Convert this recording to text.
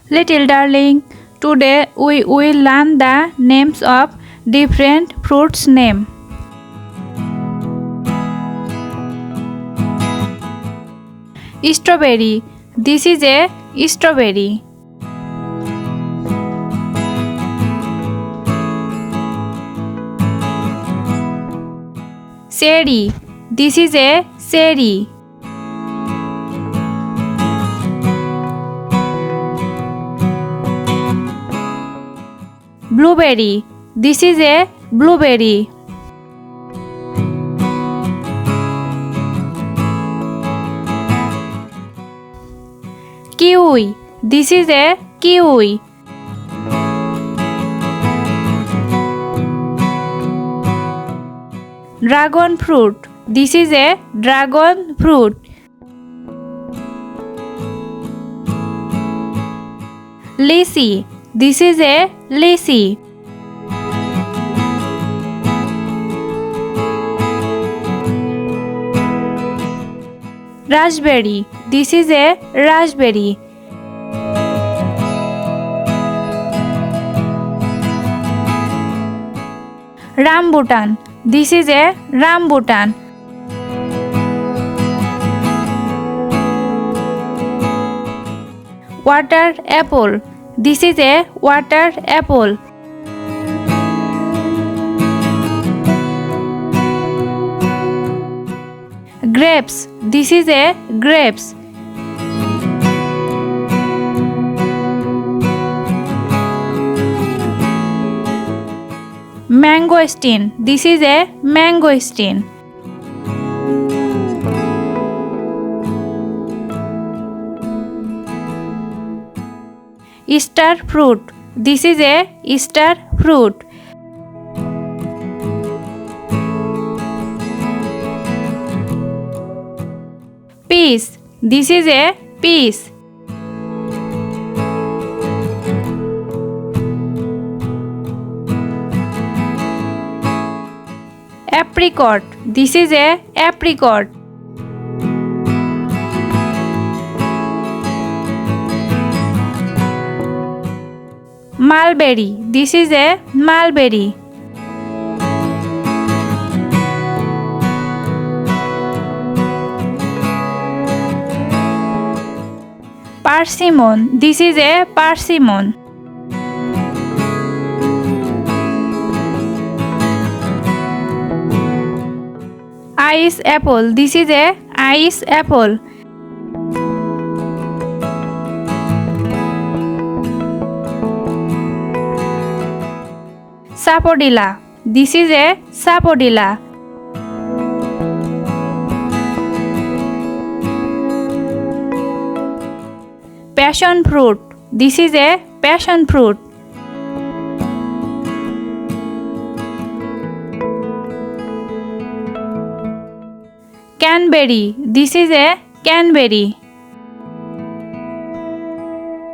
Little darling, today we will learn the names of different fruits name. Strawberry. This is a strawberry. Cherry. This is a cherry. Blueberry. This is a blueberry. Kiwi. This is a kiwi. Dragon fruit. This is a dragon fruit. Lychee. This is a lychee. Raspberry. This is a raspberry. Rambutan. This is a rambutan. Water apple. This is a water apple. Grapes. This is a grapes. Mangosteen. This is a mangosteen. Star fruit. This is a star fruit. Peas. This is a peas. Apricot. This is a apricot. Mulberry. This is a mulberry. Persimmon. This is a persimmon. Ice apple. This is a ice apple. Sapodilla. This is a sapodilla. Passion fruit. This is a passion fruit. Canberry. This is a canberry.